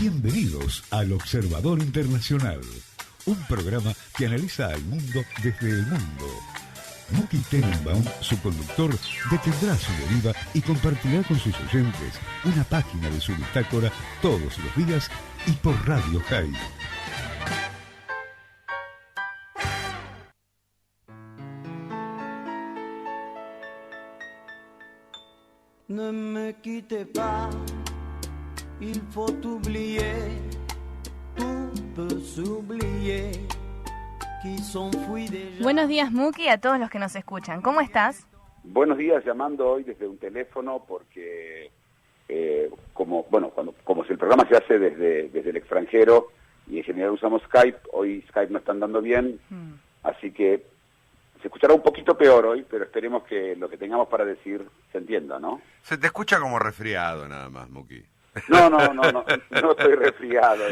Bienvenidos al Observador Internacional, un programa que analiza al mundo desde el mundo. Muki Tenenbaum, su conductor, detendrá su deriva y compartirá con sus oyentes una página de su bitácora todos los días y por Radio High. Ne me quittez pas, il faut oublier, tout peut s'oublier. Buenos días, Muki, a todos los que nos escuchan. ¿Cómo estás? Buenos días, llamando hoy desde un teléfono porque, como si el programa se hace desde el extranjero y en general usamos Skype, hoy Skype no está andando bien, así que se escuchará un poquito peor hoy, pero esperemos que lo que tengamos para decir se entienda, ¿no? Se te escucha como resfriado nada más, Muki. No estoy resfriado.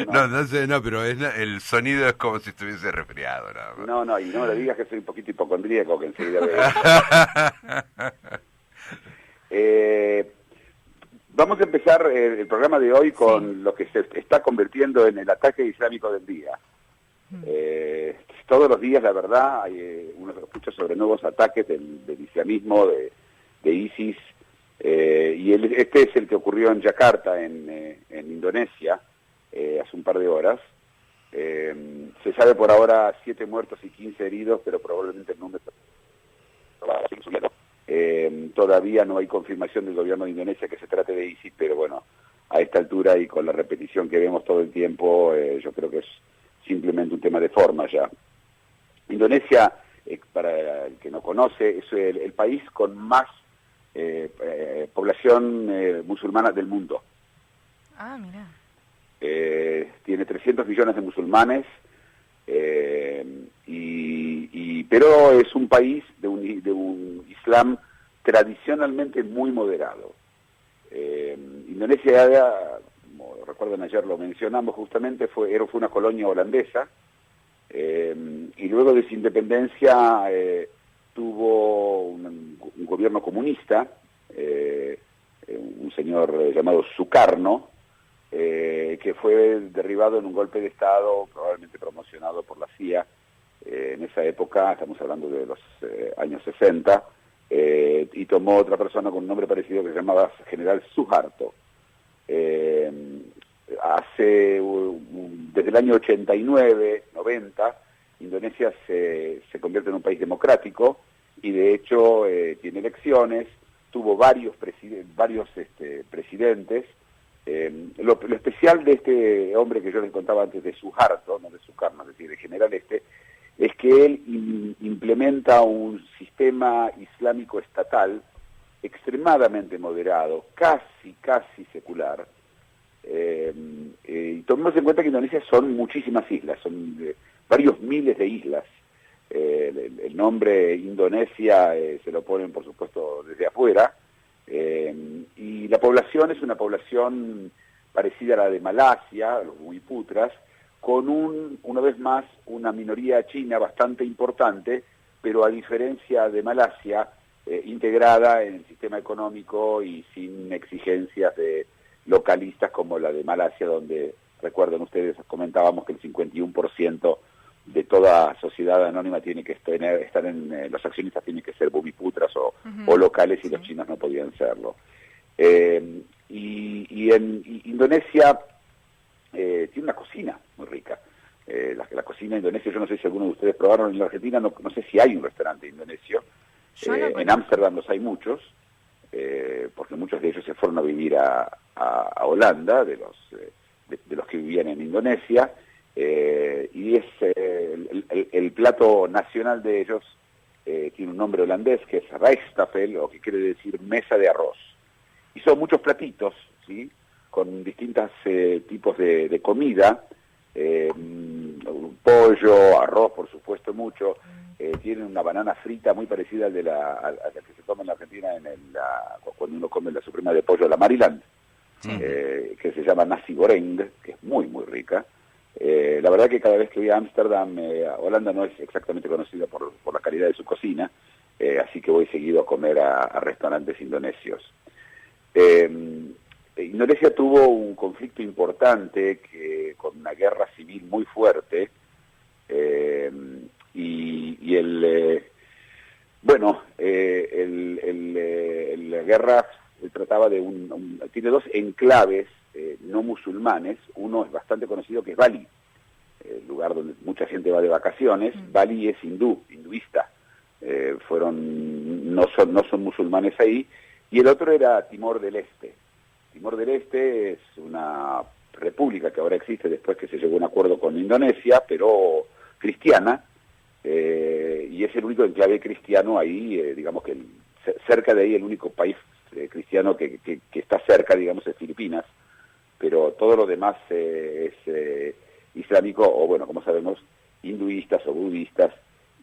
No, pero el sonido es como si estuviese resfriado nada más. No, y no le digas que soy un poquito hipocondríaco, que enseguida veo. Vamos a empezar el programa de hoy con lo que se está convirtiendo en el ataque islámico del día. Todos los días, la verdad, uno escucha sobre nuevos ataques del islamismo, de ISIS. Este es el que ocurrió en Yakarta, en Indonesia, hace un par de horas. Se sabe por ahora 7 muertos y 15 heridos, pero probablemente el número va a seguir subiendo. Todavía no hay confirmación del gobierno de Indonesia que se trate de ISIS, pero bueno, a esta altura y con la repetición que vemos todo el tiempo, yo creo que es simplemente un tema de forma ya. Indonesia, para el que no conoce, es el país con más población musulmana del mundo. Ah, mira. Tiene 300 millones de musulmanes, pero es un país de un islam tradicionalmente muy moderado. Indonesia, como recuerdan ayer lo mencionamos justamente, fue una colonia holandesa, y luego de su independencia tuvo un gobierno comunista, un señor llamado Sukarno, que fue derribado en un golpe de Estado, probablemente promocionado por la CIA. En esa época, estamos hablando de los años 60, y tomó otra persona con un nombre parecido que se llamaba General Suharto. Desde el año 89, 90, Indonesia se convierte en un país democrático y de hecho tiene elecciones, tuvo varios presidentes. Lo especial de este hombre que yo les contaba antes, de Suharto, no de Sukarno, es decir, de general es que él implementa un sistema islámico estatal extremadamente moderado, casi secular. Y tomemos en cuenta que Indonesia son muchísimas islas, son varios miles de islas. El nombre Indonesia se lo ponen, por supuesto, desde afuera, y la población es una población parecida a la de Malasia, los Buiputras, con una vez más una minoría china bastante importante, pero a diferencia de Malasia, integrada en el sistema económico y sin exigencias localistas como la de Malasia, donde, recuerden ustedes, comentábamos que el 51% de toda sociedad anónima tiene que estar en los accionistas tienen que ser bumiputras o locales, y los chinos no podían serlo. Y en Indonesia tiene una cocina muy rica. La cocina indonesia, yo no sé si alguno de ustedes probaron. En la Argentina, no sé si hay un restaurante indonesio. En Ámsterdam los hay muchos, porque muchos de ellos se fueron a vivir a Holanda, de los que vivían en Indonesia. Y es el plato nacional de ellos, tiene un nombre holandés que es rijsttafel, o que quiere decir mesa de arroz. Y son muchos platitos, ¿sí?, con distintos tipos de comida, pollo, arroz, por supuesto, mucho. Tienen una banana frita muy parecida a la que se toma en la Argentina cuando uno come la suprema de pollo, la Maryland, que se llama nasi goreng, que es muy, muy rica. La verdad que cada vez que voy a Ámsterdam, Holanda no es exactamente conocida por la calidad de su cocina, así que voy seguido a comer a restaurantes indonesios. Indonesia tuvo un conflicto importante con una guerra civil muy fuerte, y la guerra se trataba de tiene dos enclaves no musulmanes. Uno es bastante conocido, que es Bali, el lugar donde mucha gente va de vacaciones. Bali es hinduista, no son musulmanes ahí, y el otro era Timor del Este. Timor del Este es una república que ahora existe después que se llegó a un acuerdo con Indonesia, pero cristiana, y es el único enclave cristiano ahí, digamos que cerca de ahí el único país cristiano que está cerca, digamos, es Filipinas, pero todo lo demás es islámico, o bueno, como sabemos, hinduistas o budistas,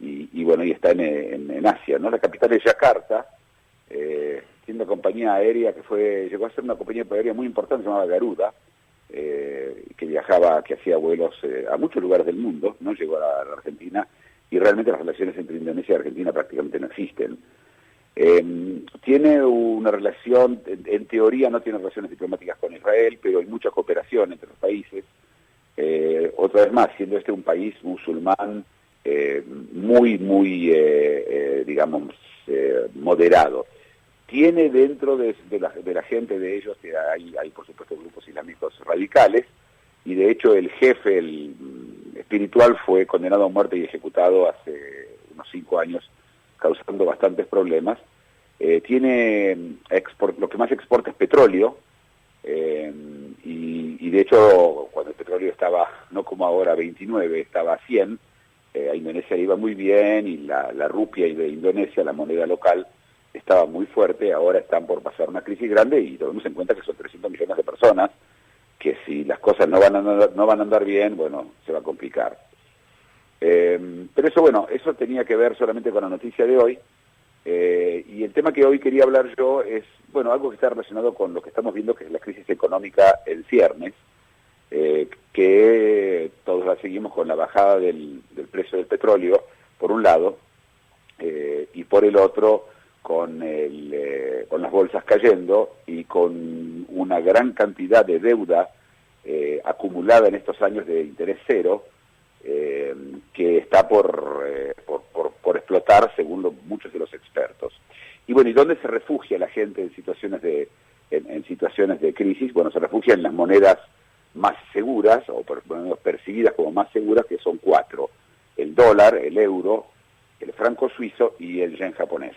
y bueno, y está en Asia, ¿no? La capital es Yakarta. Tiene una compañía aérea llegó a ser una compañía aérea muy importante, se llamaba Garuda, que hacía vuelos a muchos lugares del mundo, no llegó a la Argentina, y realmente las relaciones entre Indonesia y Argentina prácticamente no existen. Tiene una relación, en teoría no tiene relaciones diplomáticas con Israel, pero hay mucha cooperación entre los países. Otra vez más, siendo este un país musulmán muy moderado. Tiene dentro de la gente de ellos, que hay por supuesto grupos islámicos radicales, y de hecho el jefe espiritual fue condenado a muerte y ejecutado hace unos 5 años, causando bastantes problemas. Tiene lo que más exporta es petróleo, y de hecho cuando el petróleo estaba, no como ahora 29, estaba a 100, a Indonesia iba muy bien, y la rupia de Indonesia, la moneda local, estaba muy fuerte. Ahora están por pasar una crisis grande, y tenemos en cuenta que son 300 millones de personas, que si las cosas no van a andar bien, bueno, se va a complicar. Pero eso tenía que ver solamente con la noticia de hoy, y el tema que hoy quería hablar yo es, algo que está relacionado con lo que estamos viendo, que es la crisis económica en ciernes, que todos la seguimos con la bajada del precio del petróleo, por un lado, y por el otro, con las bolsas cayendo y con una gran cantidad de deuda acumulada en estos años de interés cero, que está por explotar, según muchos de los expertos. Y bueno, ¿y dónde se refugia la gente en situaciones de crisis? Bueno, se refugia en las monedas más seguras, o por lo menos percibidas como más seguras, que son 4: el dólar, el euro, el franco suizo y el yen japonés.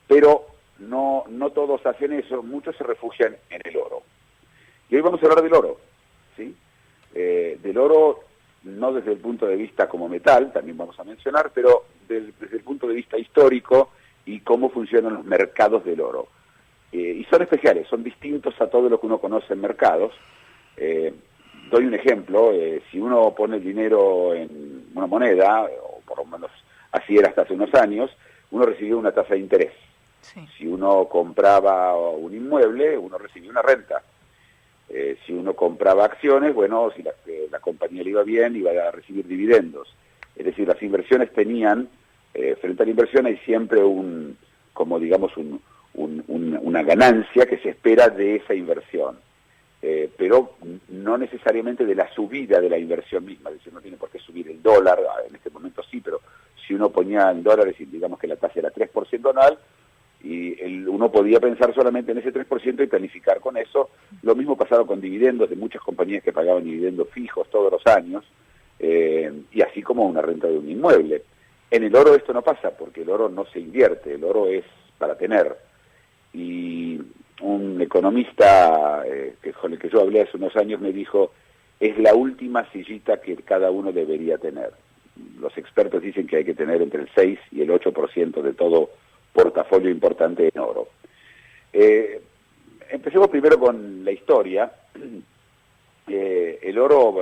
Pero no todos hacen eso, muchos se refugian en el oro. Y hoy vamos a hablar del oro, ¿sí? Del oro, no desde el punto de vista como metal, también vamos a mencionar, pero desde el punto de vista histórico y cómo funcionan los mercados del oro. Y son especiales, son distintos a todo lo que uno conoce en mercados. Doy un ejemplo: si uno pone el dinero en una moneda, o por lo menos así era hasta hace unos años, uno recibía una tasa de interés. Sí. Si uno compraba un inmueble, uno recibía una renta. Si uno compraba acciones, si la compañía le iba bien, iba a recibir dividendos. Es decir, las inversiones tenían, frente a la inversión hay siempre una ganancia que se espera de esa inversión, pero no necesariamente de la subida de la inversión misma. Es decir, no tiene por qué subir el dólar, en este momento sí, pero si uno ponía en dólares y digamos que la tasa era 3% anual, y uno podía pensar solamente en ese 3% y planificar con eso. Lo mismo pasaba con dividendos de muchas compañías que pagaban dividendos fijos todos los años, y así como una renta de un inmueble. En el oro esto no pasa, porque el oro no se invierte, el oro es para tener. Y un economista con el que yo hablé hace unos años me dijo: es la última sillita que cada uno debería tener. Los expertos dicen que hay que tener entre el 6 y el 8% de todo portafolio importante en oro. Empecemos primero con la historia. El oro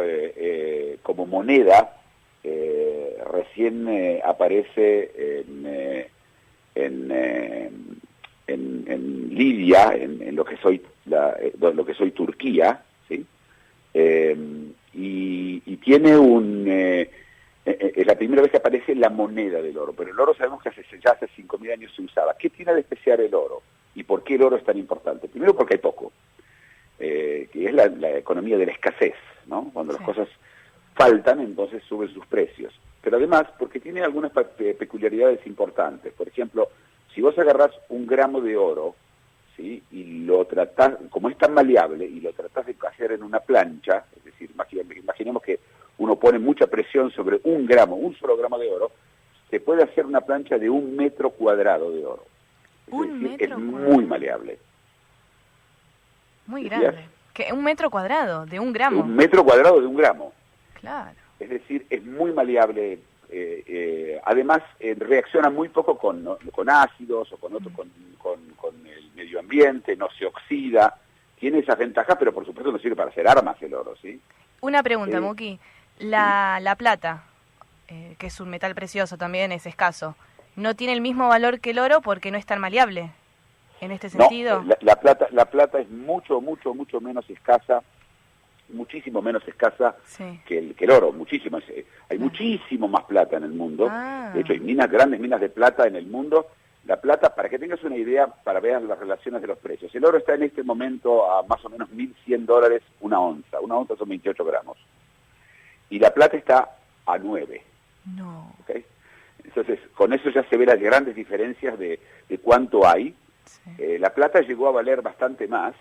como moneda recién aparece en Libia, en lo que soy Turquía, ¿sí? Y tiene es la primera vez que aparece la moneda del oro, pero el oro sabemos que ya hace 5.000 años se usaba. ¿Qué tiene de especial el oro? ¿Y por qué el oro es tan importante? Primero porque hay poco, que es la economía de la escasez, ¿no? Cuando las cosas faltan, entonces suben sus precios. Pero además, porque tiene algunas peculiaridades importantes. Por ejemplo, si vos agarrás 1 gramo de oro, ¿sí? Y lo tratás, como es tan maleable, y lo tratás de hacer en una plancha, es decir, imaginemos que uno pone mucha presión sobre 1 gramo, 1 solo gramo de oro, se puede hacer una plancha de 1 metro cuadrado de oro. Es muy maleable. Muy grande. ¿Qué? 1 metro cuadrado de 1 gramo. 1 metro cuadrado de 1 gramo. Claro. Es decir, es muy maleable. Además, reacciona muy poco con ácidos o con el medio ambiente, no se oxida. Tiene esas ventajas, pero por supuesto no sirve para hacer armas el oro, ¿sí? Una pregunta, Muki. La plata, que es un metal precioso también, es escaso, ¿no tiene el mismo valor que el oro porque no es tan maleable? ¿En este sentido? No, la plata es mucho menos escasa, muchísimo menos escasa que el oro, muchísimo. Hay muchísimo más plata en el mundo. De hecho, hay grandes minas de plata en el mundo. La plata, para que tengas una idea, para ver las relaciones de los precios. El oro está en este momento a más o menos $1.100 una onza. Una onza son 28 gramos. Y la plata está a 9. No. ¿Okay? Entonces, con eso ya se ven las grandes diferencias de cuánto hay. Sí. La plata llegó a valer bastante más,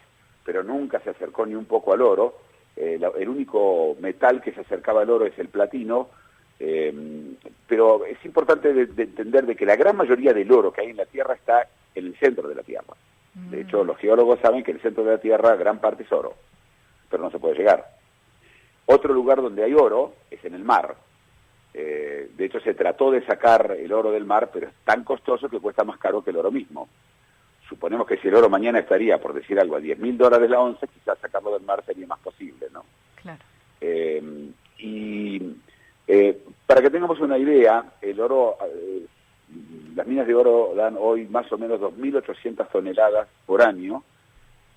pero nunca se acercó ni un poco al oro. El único metal que se acercaba al oro es el platino, pero es importante de entender de que la gran mayoría del oro que hay en la Tierra está en el centro de la Tierra. De hecho, los geólogos saben que el centro de la Tierra gran parte es oro, pero no se puede llegar. Otro lugar donde hay oro es en el mar. De hecho, se trató de sacar el oro del mar, pero es tan costoso que cuesta más caro que el oro mismo. Suponemos que si el oro mañana estaría, por decir algo, a $10.000 la onza, quizás sacarlo del mar sería más posible, ¿no? Claro. Para que tengamos una idea, el oro, las minas de oro dan hoy más o menos 2.800 toneladas por año,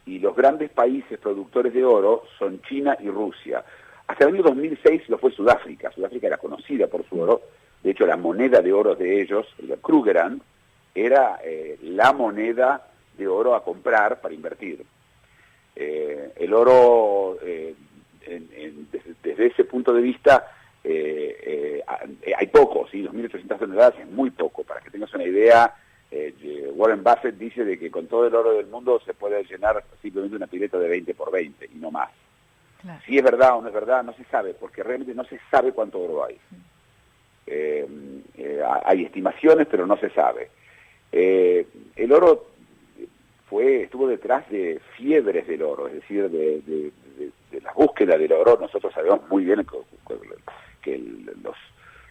y los grandes países productores de oro son China y Rusia. Hasta el año 2006 lo fue Sudáfrica. Sudáfrica era conocida por su oro. De hecho, la moneda de oro de ellos, el Krugerrand, era la moneda de oro a comprar para invertir. El oro, desde ese punto de vista, hay poco, ¿sí? 2.800 toneladas es muy poco. Para que tengas una idea, Warren Buffett dice de que con todo el oro del mundo se puede llenar simplemente una pileta de 20 por 20 y no más. Claro. Si es verdad o no es verdad, no se sabe, porque realmente no se sabe cuánto oro hay. Hay estimaciones, pero no se sabe. El oro estuvo detrás de fiebres del oro, es decir, de la búsqueda del oro. Nosotros sabemos muy bien que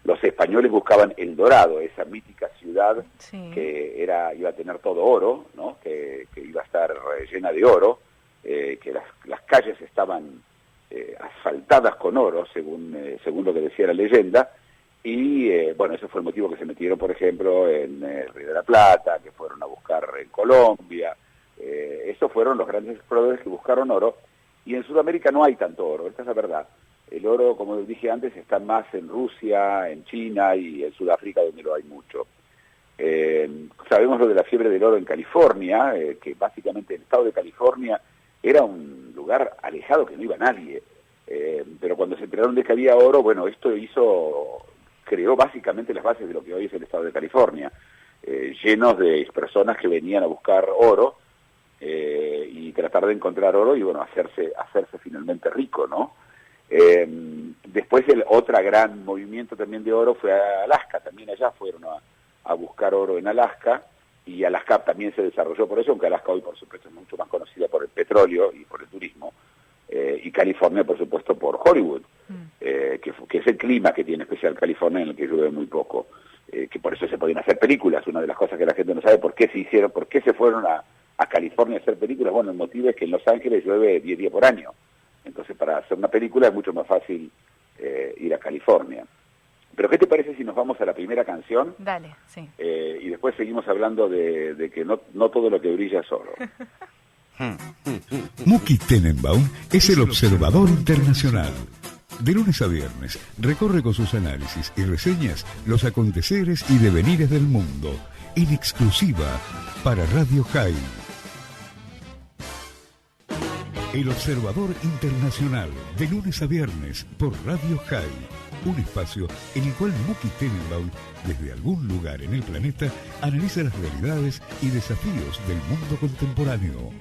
los españoles buscaban El Dorado, esa mítica ciudad que iba a tener todo oro, ¿no? que iba a estar llena de oro, que las calles estaban asfaltadas con oro, según lo que decía la leyenda. Y bueno, ese fue el motivo que se metieron, por ejemplo, en el Río de la Plata, que fueron a buscar en Colombia. Esos fueron los grandes exploradores que buscaron oro. Y en Sudamérica no hay tanto oro, esta es la verdad. El oro, como les dije antes, está más en Rusia, en China y en Sudáfrica, donde lo hay mucho. Sabemos lo de la fiebre del oro en California, que básicamente el estado de California era un lugar alejado que no iba nadie. Pero cuando se enteraron de que había oro, bueno, esto creó básicamente las bases de lo que hoy es el estado de California, llenos de personas que venían a buscar oro y tratar de encontrar oro y, bueno, hacerse finalmente rico, ¿no? Después otro gran movimiento también de oro fue a Alaska. También allá fueron a buscar oro en Alaska, y Alaska también se desarrolló por eso, aunque Alaska hoy, por supuesto, es mucho más conocida por el petróleo y por el turismo, y California, por supuesto, por Hollywood, que es el clima que tiene especial California, en el que llueve muy poco, que por eso se podían hacer películas. Una de las cosas que la gente no sabe, por qué se fueron a California a hacer películas. Bueno, el motivo es que en Los Ángeles llueve 10 días por año, entonces para hacer una película es mucho más fácil ir a California. Pero ¿qué te parece si nos vamos a la primera canción? Dale, sí. Y después seguimos hablando de que no todo lo que brilla es oro. Muki Tenenbaum es el observador internacional. De lunes a viernes recorre con sus análisis y reseñas los aconteceres y devenires del mundo, en exclusiva para Radio High El Observador Internacional, de lunes a viernes, por Radio High. Un espacio en el cual Muki Tenenbaum, desde algún lugar en el planeta, analiza las realidades y desafíos del mundo contemporáneo.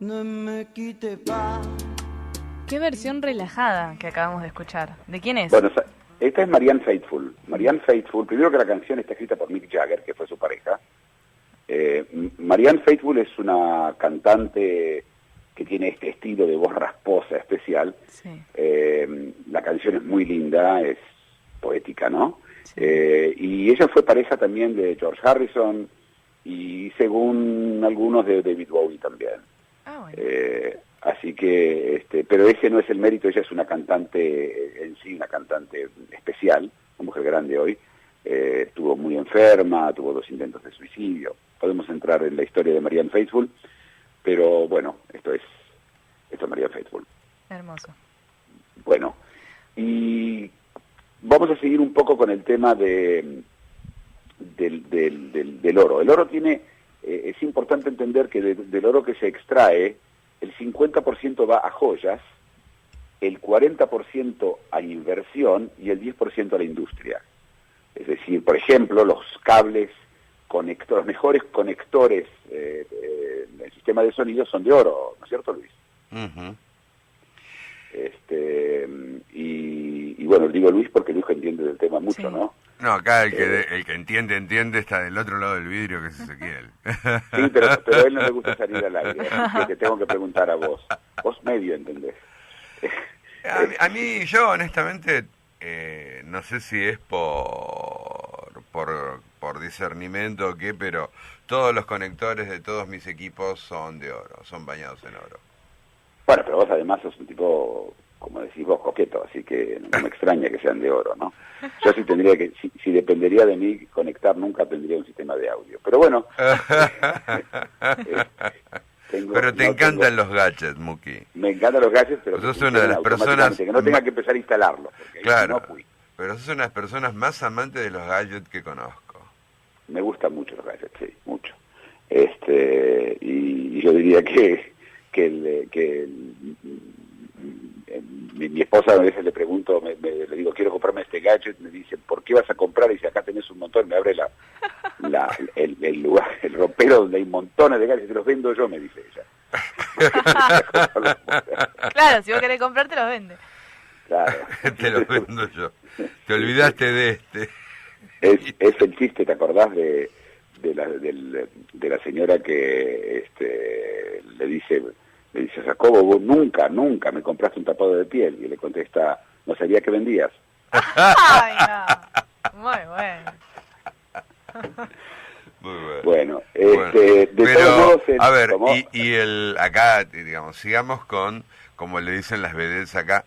Ne me quitte pas. Qué versión relajada que acabamos de escuchar. ¿De quién es? Bueno, esta es Marianne Faithfull. Marianne Faithfull, primero que la canción está escrita por Mick Jagger, que fue su pareja. Marianne Faithfull es una cantante que tiene este estilo de voz rasposa especial. Sí. La canción es muy linda, es poética, ¿no? Sí. Y ella fue pareja también de George Harrison y, según algunos, de David Bowie también. Ah, bueno. Así que, pero ese no es el mérito. Ella es una cantante en sí, una cantante especial, una mujer grande hoy. Estuvo muy enferma, tuvo 2 intentos de suicidio. Podemos entrar en la historia de Marianne Faithfull, pero bueno, esto es Marianne Faithfull. Hermoso. Bueno, y vamos a seguir un poco con el tema del oro. El oro tiene, es importante entender que del oro que se extrae, el 50% va a joyas, el 40% a inversión y el 10% a la industria. Es decir, por ejemplo, los cables, los mejores conectores del sistema de sonido son de oro, ¿no es cierto, Luis? Uh-huh. Y bueno, digo Luis porque Luis entiende del tema mucho, Sí. ¿no? No, acá el que entiende está del otro lado del vidrio, que es Ezequiel. Sí, pero a él no le gusta salir al aire, así que te tengo que preguntar a vos. Vos medio entendés. A mí, yo honestamente, no sé si es por discernimiento o qué, pero todos los conectores de todos mis equipos son de oro, son bañados en oro. Bueno, pero vos además sos un tipo, como decís vos, coqueto, así que no me extraña que sean de oro, ¿no? Yo sí tendría que, si dependería de mí conectar, nunca tendría un sistema de audio. Pero bueno. Pero te encantan los gadgets, Muki. Me encantan los gadgets, pero sos una de las personas que no tenga que empezar a instalarlos. Claro, no fui. pero sos una de las personas más amantes de los gadgets que conozco. Me gustan mucho los gadgets, sí, mucho. Y yo diría que mi esposa a veces le pregunto, le digo, quiero comprarme este gadget, me dice, ¿por qué vas a comprar? Y dice, acá tenés un montón, me abre el lugar, el ropero donde hay montones de gadgets, te los vendo yo, me dice ella. Claro, si vos querés comprar, te los vende. Claro. Te los vendo yo. Te olvidaste de este. Es el chiste, ¿te acordás de la señora que le dice, Jacobo, vos nunca me compraste un tapado de piel? Y le contesta, no sabía que vendías. Ay, no. Muy bueno. Muy bueno. Bueno, Bueno, de todos modos... a ver, ¿cómo? acá, digamos, sigamos con, como le dicen las vedettes acá,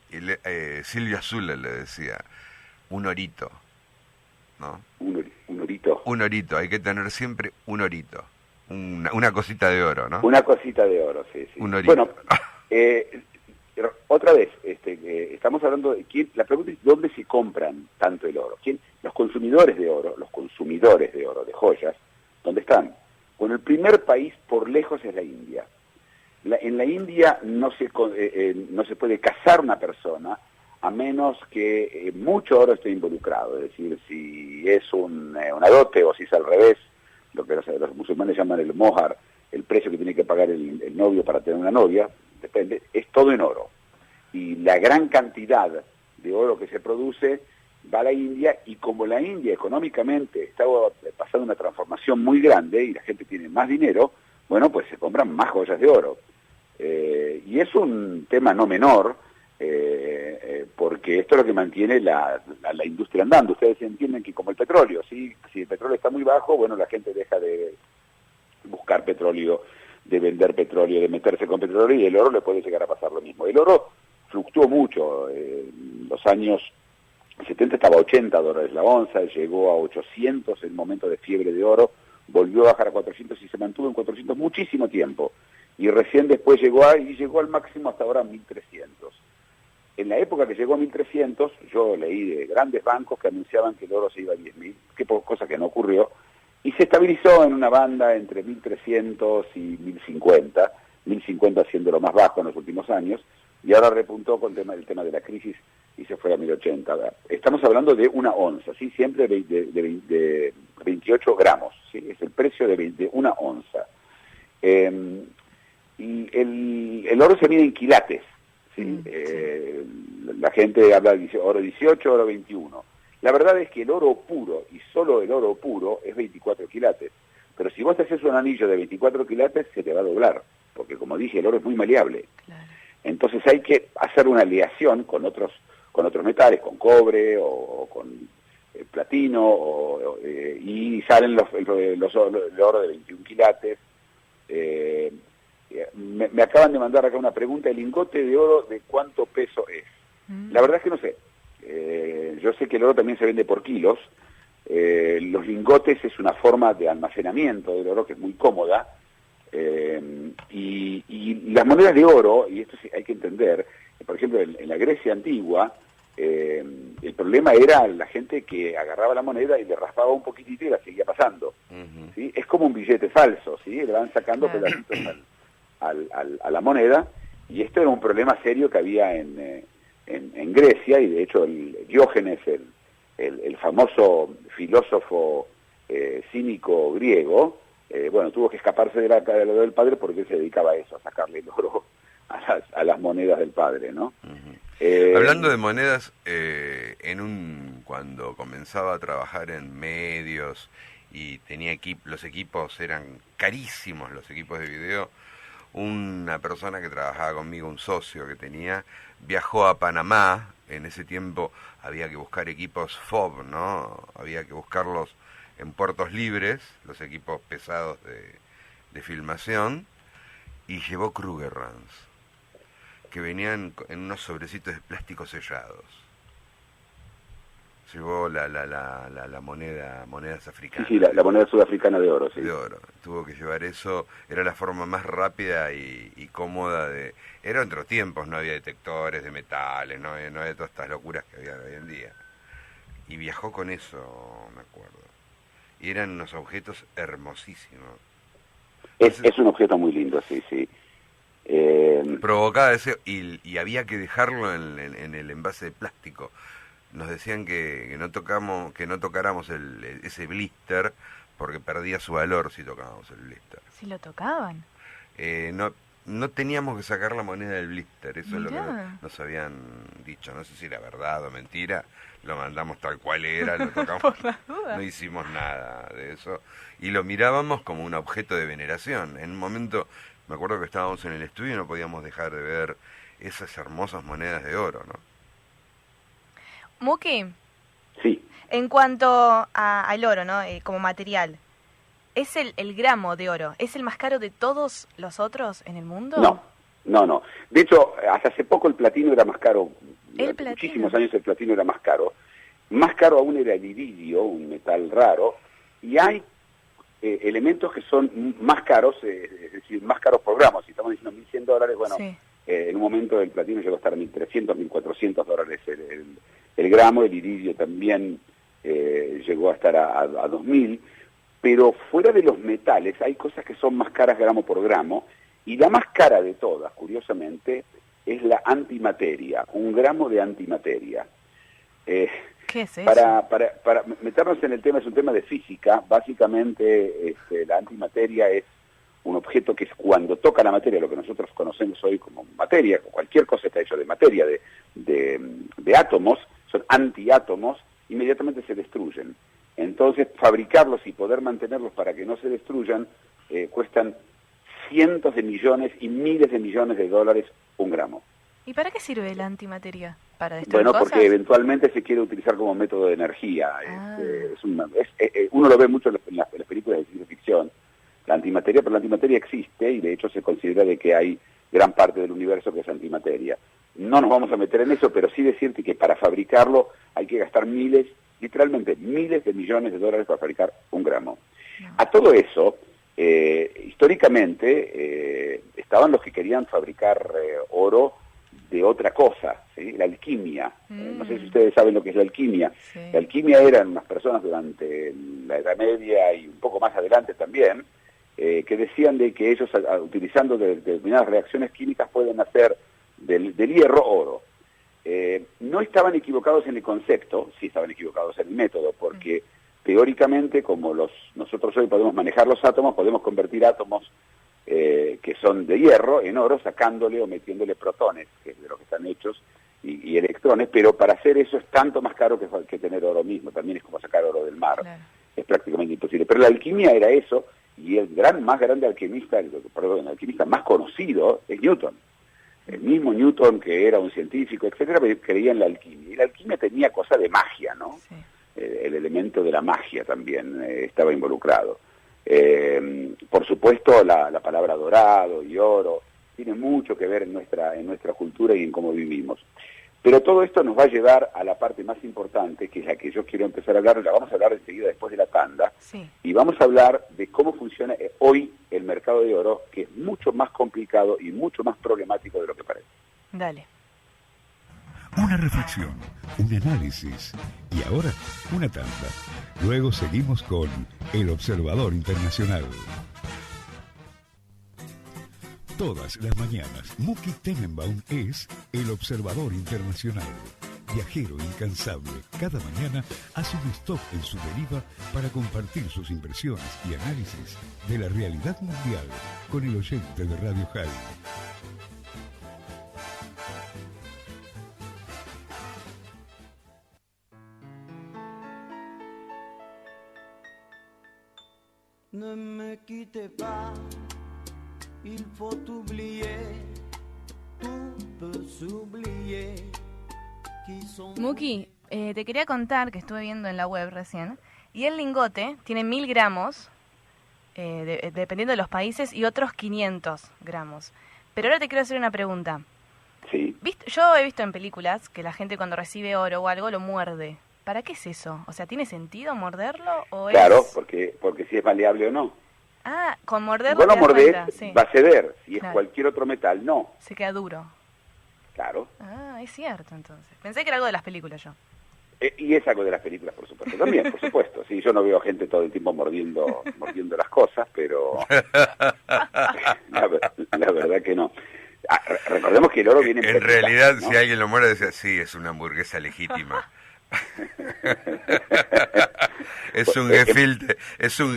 Silvia Zuller le decía, un orito, ¿no? Un orito. Un orito, hay que tener siempre un orito. Una cosita de oro, ¿no? Una cosita de oro, sí. Un orito. Bueno, otra vez, estamos hablando de la pregunta es ¿dónde se compran tanto el oro? Los consumidores de oro, de joyas, ¿dónde están? Bueno, el primer país por lejos es la India. En la India no se puede casar una persona a menos que mucho oro esté involucrado, es decir, si es una dote o si es al revés, lo que los musulmanes llaman el mohar, el precio que tiene que pagar el novio para tener una novia, depende, es todo en oro. Y la gran cantidad de oro que se produce va a la India, y como la India económicamente está pasando una transformación muy grande y la gente tiene más dinero, bueno, pues se compran más joyas de oro. Y es un tema no menor, porque esto es lo que mantiene la industria andando. Ustedes entienden que como el petróleo, ¿sí? Si el petróleo está muy bajo, bueno, la gente deja de buscar petróleo, de vender petróleo, de meterse con petróleo, y el oro le puede llegar a pasar lo mismo. El oro fluctuó mucho, en los años 70 estaba a $80 la onza, llegó a 800 en el momento de fiebre de oro, volvió a bajar a 400 y se mantuvo en 400 muchísimo tiempo, y recién después llegó al máximo hasta ahora 1300. en la época que llegó a 1.300, yo leí de grandes bancos que anunciaban que el oro se iba a 10.000, cosa que no ocurrió, y se estabilizó en una banda entre 1.300 y 1.050, 1.050 siendo lo más bajo en los últimos años, y ahora repuntó con el tema de la crisis y se fue a 1.080. Estamos hablando de una onza, ¿sí? Siempre de 28 gramos, ¿sí? Es el precio de una onza. Y el oro se mide en quilates, ¿sí? La gente habla de oro 18, oro 21. La verdad es que el oro puro, y solo el oro puro, es 24 quilates. Pero si vos te haces un anillo de 24 quilates, se te va a doblar, porque como dije, el oro es muy maleable. Claro. Entonces hay que hacer una aleación con otros metales, con cobre o con platino, y salen el oro de 21 quilates. Me acaban de mandar acá una pregunta, ¿el lingote de oro de cuánto peso es? La verdad es que no sé. Yo sé que el oro también se vende por kilos. Los lingotes es una forma de almacenamiento del oro que es muy cómoda. Y las monedas de oro, y esto sí hay que entender, por ejemplo, en la Grecia antigua, el problema era la gente que agarraba la moneda y le raspaba un poquitito y la seguía pasando. ¿Sí? Es como un billete falso, ¿sí? Le van sacando pedacitos a la moneda, y esto era un problema serio que había en Grecia, y de hecho Diógenes, el famoso filósofo cínico griego, tuvo que escaparse del padre porque él se dedicaba a eso, a sacarle el oro a las monedas del padre, ¿no? Hablando de monedas, cuando comenzaba a trabajar en medios y tenía los equipos eran carísimos, los equipos de video, una persona que trabajaba conmigo, un socio que tenía, viajó a Panamá. En ese tiempo había que buscar equipos FOB, ¿no? Había que buscarlos en puertos libres, los equipos pesados de filmación, y llevó Krugerrands, que venían en unos sobrecitos de plástico sellados. Llevó la monedas africanas. Sí, la moneda sudafricana de oro, sí. De oro. Tuvo que llevar eso, era la forma más rápida y cómoda de... Era otros tiempos, no había detectores de metales, no había todas estas locuras que había hoy en día. Y viajó con eso, me acuerdo. Y eran unos objetos hermosísimos. Entonces, es un objeto muy lindo, sí, sí. Provocaba deseo, y había que dejarlo en el envase de plástico. Nos decían que no tocáramos ese blister porque perdía su valor si tocábamos el blister. ¿Si lo tocaban? No teníamos que sacar la moneda del blister, eso Mirá. es lo que nos habían dicho. No sé si era verdad o mentira, lo mandamos tal cual era, lo tocamos, Por las dudas. no hicimos nada de eso. Y lo mirábamos como un objeto de veneración. En un momento, me acuerdo que estábamos en el estudio y no podíamos dejar de ver esas hermosas monedas de oro, ¿no? Muki, Sí. en cuanto al oro, ¿no? Como material, ¿es el gramo de oro, es el más caro de todos los otros en el mundo? No. De hecho, hasta hace poco el platino era más caro. Durante muchísimos años el platino era más caro. Más caro aún era el iridio, un metal raro. Y hay elementos que son más caros, es decir, más caros por gramo. Si estamos diciendo $1.100, bueno, sí. En un momento el platino llegó a estar a $1.300, $1.400 el gramo. El iridio también llegó a estar a 2.000. Pero fuera de los metales hay cosas que son más caras gramo por gramo, y la más cara de todas, curiosamente, es la antimateria, 1 gramo de antimateria. ¿Qué es eso? Para meternos en el tema, es un tema de física. Básicamente la antimateria es un objeto que cuando toca la materia, lo que nosotros conocemos hoy como materia, cualquier cosa está hecho de materia, de átomos, son antiátomos, inmediatamente se destruyen. Entonces, fabricarlos y poder mantenerlos para que no se destruyan cuestan cientos de millones y miles de millones de dólares 1 gramo. ¿Y para qué sirve la antimateria? ¿Para destruir cosas? Porque eventualmente se quiere utilizar como método de energía. Uno lo ve mucho en las películas de ciencia ficción, la antimateria, pero la antimateria existe y de hecho se considera de que hay gran parte del universo que es antimateria. No nos vamos a meter en eso, pero sí decirte que para fabricarlo hay que gastar literalmente miles de millones de dólares para fabricar 1 gramo. No. A todo eso, históricamente, estaban los que querían fabricar oro de otra cosa, ¿sí? La alquimia. No sé si ustedes saben lo que es la alquimia. Sí. La alquimia eran unas personas durante la Edad Media y un poco más adelante también, que decían de que ellos, utilizando determinadas reacciones químicas, pueden hacer del hierro oro. No estaban equivocados en el concepto, sí estaban equivocados en el método, porque teóricamente, como nosotros hoy podemos manejar los átomos, podemos convertir átomos que son de hierro en oro, sacándole o metiéndole protones, que es de lo que están hechos, y electrones, pero para hacer eso es tanto más caro que tener oro mismo, también es como sacar oro del mar, claro. Es prácticamente imposible. Pero la alquimia era eso, y el más grande alquimista, el alquimista más conocido es Newton. El mismo Newton, que era un científico, etcétera, creía en la alquimia. Y la alquimia tenía cosa de magia, ¿no? Sí. El elemento de la magia también estaba involucrado. Por supuesto, la palabra dorado y oro tiene mucho que ver en nuestra cultura y en cómo vivimos. Pero todo esto nos va a llevar a la parte más importante, que es la que yo quiero empezar a hablar. La vamos a hablar enseguida después de la tanda. Sí. Y vamos a hablar de cómo funciona hoy el mercado de oro, que es mucho más complicado y mucho más problemático de lo que parece. Dale. Una reflexión, un análisis y ahora una tanda. Luego seguimos con El Observador Internacional. Todas las mañanas, Muki Tenenbaum es El Observador Internacional. Viajero incansable, cada mañana hace un stop en su deriva para compartir sus impresiones y análisis de la realidad mundial con el oyente de Radio High. Ne me quittez pas, il faut oublier, tout peut s'oublier. Muki, te quería contar que estuve viendo en la web recién, y el lingote tiene 1000 gramos, dependiendo de los países, y otros 500 gramos. Pero ahora te quiero hacer una pregunta. Sí. Yo he visto en películas que la gente cuando recibe oro o algo lo muerde. ¿Para qué es eso? O sea, ¿tiene sentido morderlo o Claro, porque si es maleable o no. Ah, con morderlo. Vos lo mordés, sí. va a ceder. Si claro. Es cualquier otro metal, no. Se queda duro. Claro. Ah, es cierto, entonces. Pensé que era algo de las películas yo. Y es algo de las películas, por supuesto. También, por supuesto. Sí, yo no veo gente todo el tiempo mordiendo las cosas, pero la verdad que no. Recordemos que el oro viene en realidad, ¿no? Si alguien lo muerde, decía, sí, es una hamburguesa legítima. es un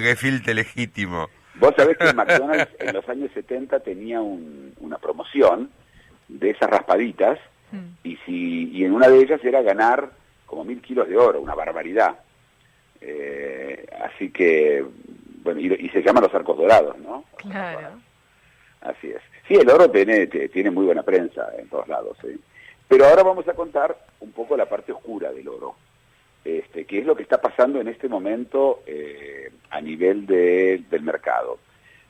gefilte legítimo. Vos sabés que McDonald's en los años 70 tenía una promoción de esas raspaditas, y en una de ellas era ganar como 1000 kilos de oro, una barbaridad. Así que, bueno, y se llaman los arcos dorados, ¿no? Claro. Así es. Sí, el oro tiene muy buena prensa en todos lados, ¿sí? Pero ahora vamos a contar un poco la parte oscura del oro, que es lo que está pasando en este momento a nivel del mercado.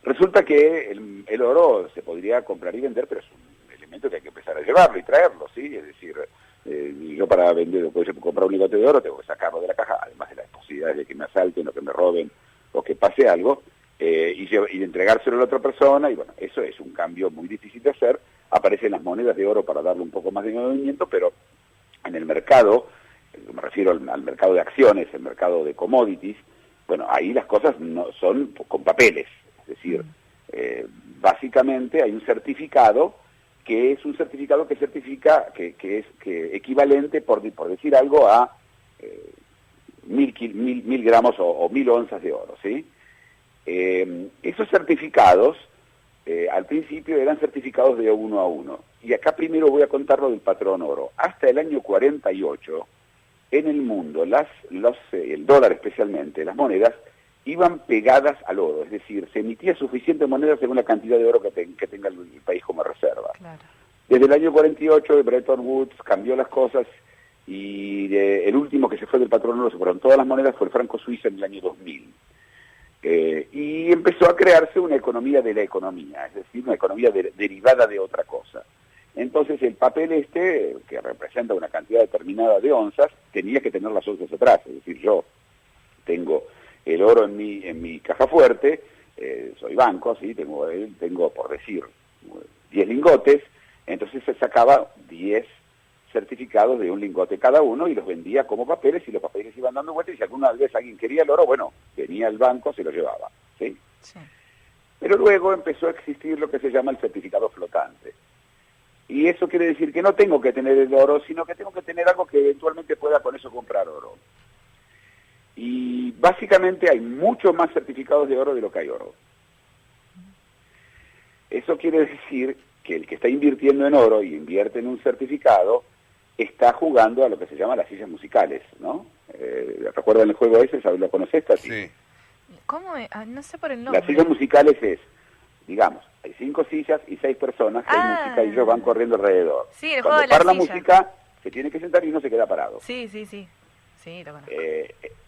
Resulta que el oro se podría comprar y vender, pero es un elemento que hay que empezar a llevarlo y traerlo, ¿sí? Es decir, yo para vender, comprar un lingote de oro, tengo que sacarlo de la caja, además de las posibilidades de que me asalten o que me roben o que pase algo, y entregárselo a la otra persona, y bueno, eso es un cambio muy difícil de hacer. Aparecen las monedas de oro para darle un poco más de movimiento, pero en el mercado, me refiero al mercado de acciones, el mercado de commodities, bueno, ahí las cosas no son con papeles, es decir, básicamente hay un certificado que es un certificado que certifica que es equivalente, por decir algo, a 1000 gramos o 1000 onzas de oro, ¿sí? Esos certificados al principio eran certificados de 1 a 1, y acá primero voy a contar lo del patrón oro. Hasta el año 48, en el mundo, el dólar especialmente, las monedas, iban pegadas al oro, es decir, se emitía suficiente moneda según la cantidad de oro que tenga el país como reserva. Claro. Desde el año 48, de Bretton Woods, cambió las cosas, y el último que se fue del patrón oro, se fueron todas las monedas, fue el franco suizo en el año 2000. Y empezó a crearse una economía de la economía, es decir, una economía derivada de otra cosa. Entonces el papel que representa una cantidad determinada de onzas, tenía que tener las onzas atrás, es decir, yo tengo el oro en mi caja fuerte, soy banco, ¿sí? tengo por decir 10 lingotes, entonces se sacaba 10 certificados de un lingote cada uno y los vendía como papeles y los papeles iban dando vueltas y si alguna vez alguien quería el oro, bueno, venía al banco, se lo llevaba, ¿sí? Sí. Pero luego empezó a existir lo que se llama el certificado flotante. Y eso quiere decir que no tengo que tener el oro, sino que tengo que tener algo que eventualmente pueda con eso comprar oro. Y básicamente hay mucho más certificados de oro de lo que hay oro. Eso quiere decir que el que está invirtiendo en oro y invierte en un certificado está jugando a lo que se llama las sillas musicales, ¿no? ¿Recuerdan el juego ese? ¿Lo conoces, Tati? Sí. ¿Cómo es? Ah, no sé por el nombre. Las sillas musicales es, digamos, hay 5 sillas y 6 personas que hay música y ellos van corriendo alrededor. Sí, el juego Cuando de las para la sillas. música, se tiene que sentar y uno se queda parado. Sí, sí, sí. Sí, lo conozco.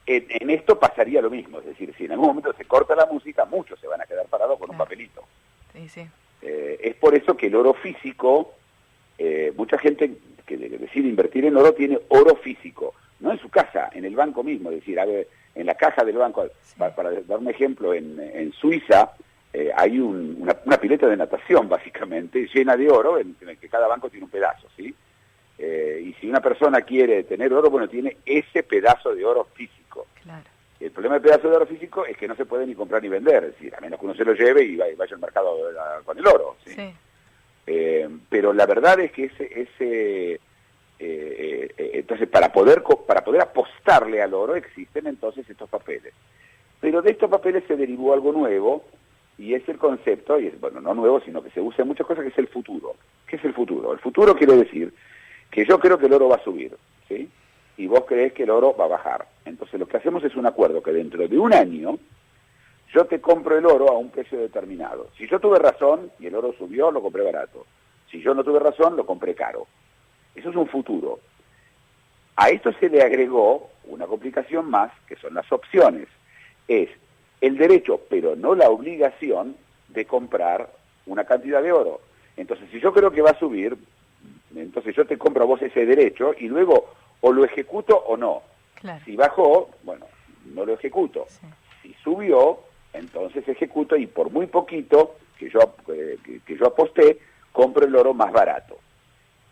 En esto pasaría lo mismo, es decir, si en algún momento se corta la música, muchos se van a quedar parados con un Claro. papelito. Sí, sí. Es por eso que el oro físico, mucha gente que decide invertir en oro tiene oro físico, no en su casa, en el banco mismo, es decir, en la caja del banco. Sí. Para dar un ejemplo, en Suiza hay una pileta de natación, básicamente, llena de oro, en el que cada banco tiene un pedazo, ¿sí? Y si una persona quiere tener oro, bueno, tiene ese pedazo de oro físico. Claro. El problema del pedazo de oro físico es que no se puede ni comprar ni vender, es decir, a menos que uno se lo lleve y vaya al mercado con el oro, ¿sí? Sí. Pero la verdad es que entonces para poder apostarle al oro existen entonces estos papeles. Pero de estos papeles se derivó algo nuevo y es el concepto, y es, bueno, no nuevo, sino que se usa en muchas cosas, que es el futuro. ¿Qué es el futuro? El futuro quiere decir que yo creo que el oro va a subir, ¿sí? Y vos creés que el oro va a bajar. Entonces lo que hacemos es un acuerdo que dentro de un año yo te compro el oro a un precio determinado. Si yo tuve razón y el oro subió, lo compré barato. Si yo no tuve razón, lo compré caro. Eso es un futuro. A esto se le agregó una complicación más, que son las opciones. Es el derecho, pero no la obligación, de comprar una cantidad de oro. Entonces, si yo creo que va a subir, entonces yo te compro a vos ese derecho y luego o lo ejecuto o no. Claro. Si bajó, bueno, no lo ejecuto. Sí. Si subió, entonces ejecuto y por muy poquito que yo aposté, compro el oro más barato.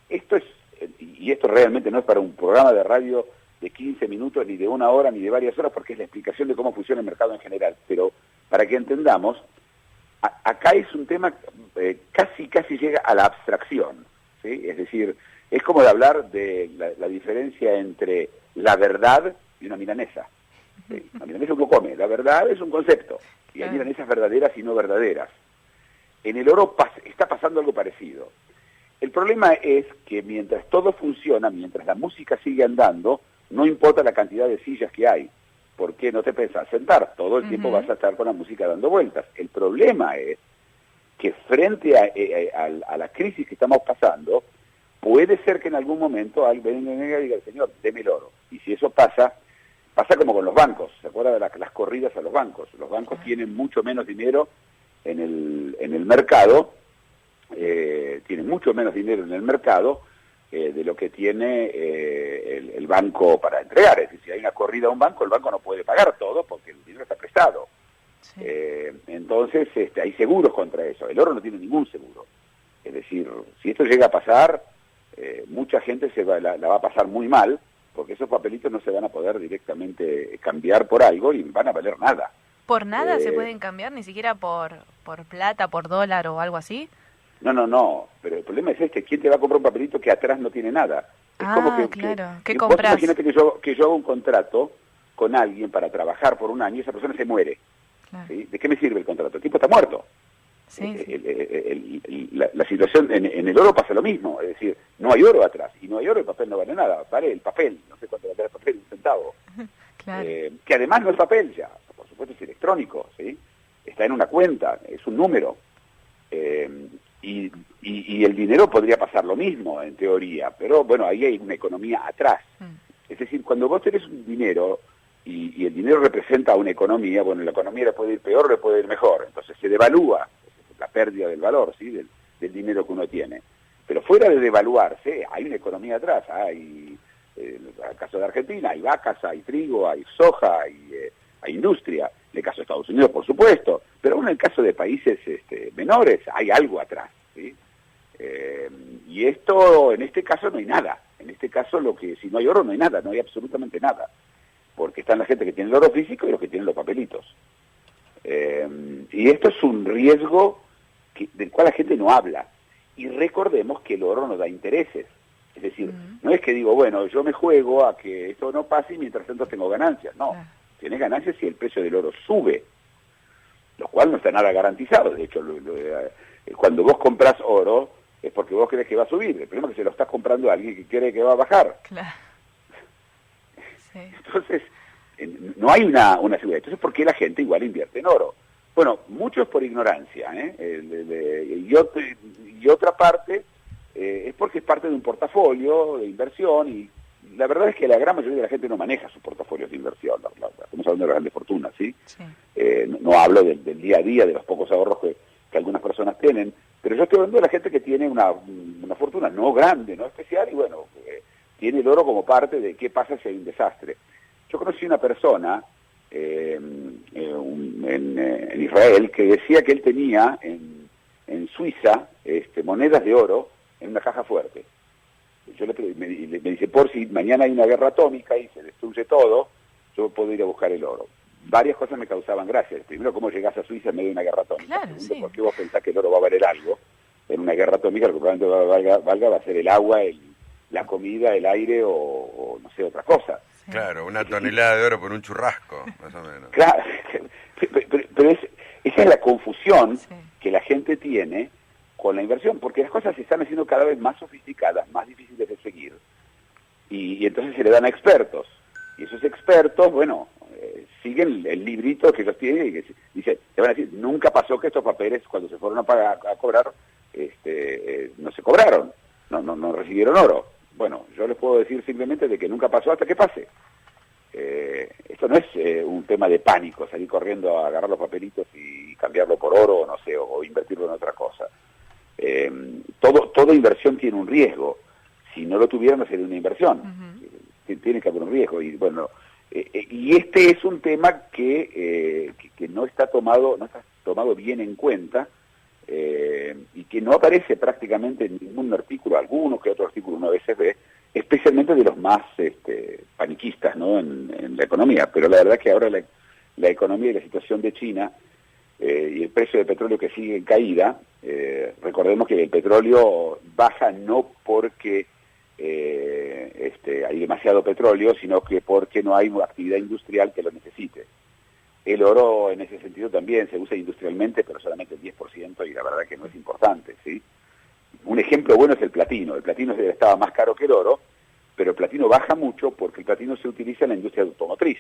Esto es, y esto realmente no es para un programa de radio de 15 minutos, ni de 1 hora, ni de varias horas, porque es la explicación de cómo funciona el mercado en general. Pero para que entendamos, acá es un tema casi llega a la abstracción, ¿sí? Es decir, es como de hablar de la diferencia entre la verdad y una milanesa. ¿Sí? La milanesa uno come, la verdad es un concepto, y hay milanesas verdaderas y no verdaderas. En el oro está pasando algo parecido. El problema es que mientras todo funciona, mientras la música sigue andando, no importa la cantidad de sillas que hay. ¿Por qué no te pensás sentar? Todo el tiempo vas a estar con la música dando vueltas. El problema es que frente a la crisis que estamos pasando, puede ser que en algún momento alguien venga y diga, señor, deme el oro. Y si eso pasa como con los bancos. ¿Se acuerda de las corridas a los bancos? Los bancos tienen mucho menos dinero en el mercado, tienen mucho menos dinero en el mercado de lo que tiene el banco para entregar. Es decir, si hay una corrida a un banco, el banco no puede pagar todo porque el dinero está prestado. Sí. Entonces hay seguros contra eso. El oro no tiene ningún seguro. Es decir, si esto llega a pasar, mucha gente la va a pasar muy mal, porque esos papelitos no se van a poder directamente cambiar por algo y van a valer nada. ¿Por nada se pueden cambiar? ¿Ni siquiera por plata, por dólar o algo así? No, pero el problema es ¿quién te va a comprar un papelito que atrás no tiene nada? Es como claro. ¿Qué vos compras? Imagínate que yo hago un contrato con alguien para trabajar por un año y esa persona se muere. Claro. ¿Sí? ¿De qué me sirve el contrato? El tipo está muerto. Sí, la situación en el oro pasa lo mismo, es decir, no hay oro atrás, y no hay oro, el papel no vale nada, vale el papel, no sé cuánto vale el papel, 1 centavo. Claro. Que además no es papel ya, por supuesto es electrónico, ¿sí? Está en una cuenta, es un número. Y el dinero podría pasar lo mismo, en teoría, pero bueno, ahí hay una economía atrás. Es decir, cuando vos tenés un dinero y el dinero representa una economía, bueno, la economía le puede ir peor o le puede ir mejor, entonces se devalúa la pérdida del valor, ¿sí? del dinero que uno tiene. Pero fuera de devaluarse, hay una economía atrás, hay, en el caso de Argentina, hay vacas, hay trigo, hay soja, hay industria. En el caso de Estados Unidos, por supuesto, pero aún en el caso de países menores, hay algo atrás, ¿sí? Y esto, en este caso, no hay nada. En este caso si no hay oro no hay nada, no hay absolutamente nada, porque están la gente que tiene el oro físico y los que tienen los papelitos. Y esto es un riesgo del cual la gente no habla. Y recordemos que el oro no da intereses. Es decir, no es que digo, bueno, yo me juego a que esto no pase y mientras tanto tengo ganancias. No, tiene ganancias si el precio del oro sube, lo cual no está nada garantizado. De hecho, cuando vos compras oro es porque vos crees que va a subir. El problema es que se lo estás comprando a alguien que cree que va a bajar. Claro. Sí. Entonces, no hay una seguridad. Entonces, ¿por qué la gente igual invierte en oro? Bueno, muchos por ignorancia, y otra parte es porque es parte de un portafolio de inversión, y la verdad es que la gran mayoría de la gente no maneja sus portafolios de inversión. Estamos hablando de las grandes fortunas, ¿sí? Sí. No hablo del día a día, de los pocos ahorros que algunas personas tienen, pero yo estoy hablando de la gente que tiene una fortuna no grande, no especial, y bueno, tiene el oro como parte de qué pasa si hay un desastre. Yo conocí una persona en Israel que decía que él tenía en Suiza monedas de oro en una caja fuerte. Yo me dice, por si mañana hay una guerra atómica y se destruye todo, yo puedo ir a buscar el oro. Varias cosas me causaban gracia. Primero, ¿cómo llegás a Suiza en medio de una guerra atómica? Claro, Segundo, sí. ¿por qué vos pensás que el oro va a valer algo en una guerra atómica? Lo que probablemente valga va a ser el agua, la comida, el aire o no sé, otra cosa. Claro, una tonelada de oro por un churrasco, más o menos. Claro, pero esa es la confusión que la gente tiene con la inversión, porque las cosas se están haciendo cada vez más sofisticadas, más difíciles de seguir, y entonces se le dan a expertos, y esos expertos, bueno, siguen el librito que ellos tienen, y que dice, te van a decir, nunca pasó que estos papeles, cuando se fueron a cobrar, no se cobraron, no recibieron oro. Bueno, yo les puedo decir simplemente de que nunca pasó hasta que pase. Esto no es un tema de pánico, salir corriendo a agarrar los papelitos y cambiarlo por oro, o no sé, o invertirlo en otra cosa. Toda inversión tiene un riesgo. Si no lo tuviera, no sería una inversión. Tiene que haber un riesgo. Y bueno, y este es un tema que no está tomado bien en cuenta, y que no aparece prácticamente en ningún artículo, alguno que otro artículo uno a veces ve, especialmente de los más paniquistas, ¿no? en la economía. Pero la verdad que ahora la economía y la situación de China y el precio del petróleo que sigue en caída, recordemos que el petróleo baja no porque hay demasiado petróleo, sino que porque no hay una actividad industrial que lo necesite. El oro en ese sentido también se usa industrialmente, pero solamente el 10%, y la verdad que no es importante, ¿sí? Un ejemplo bueno es el platino. El platino estaba más caro que el oro, pero el platino baja mucho porque el platino se utiliza en la industria automotriz.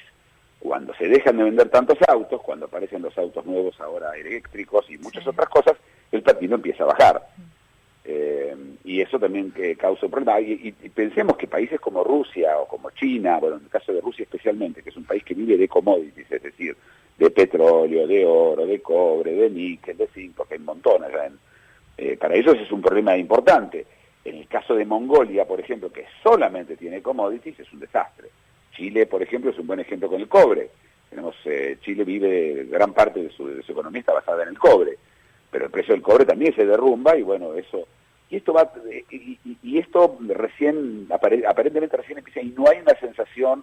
Cuando se dejan de vender tantos autos, cuando aparecen los autos nuevos ahora eléctricos y muchas otras cosas, el platino empieza a bajar. Y eso también causa un problema. Y pensemos que países como Rusia o como China, bueno, en el caso de Rusia especialmente, que es un país que vive de commodities, es decir, de petróleo, de oro, de cobre, de níquel, de zinc, porque hay montones. Para ellos es un problema importante. En el caso de Mongolia, por ejemplo, que solamente tiene commodities, es un desastre. Chile, por ejemplo, es un buen ejemplo con el cobre. Chile vive, gran parte de su economía está basada en el cobre, pero el precio del cobre también se derrumba, y bueno, esto recién, aparentemente recién empieza, y no hay una sensación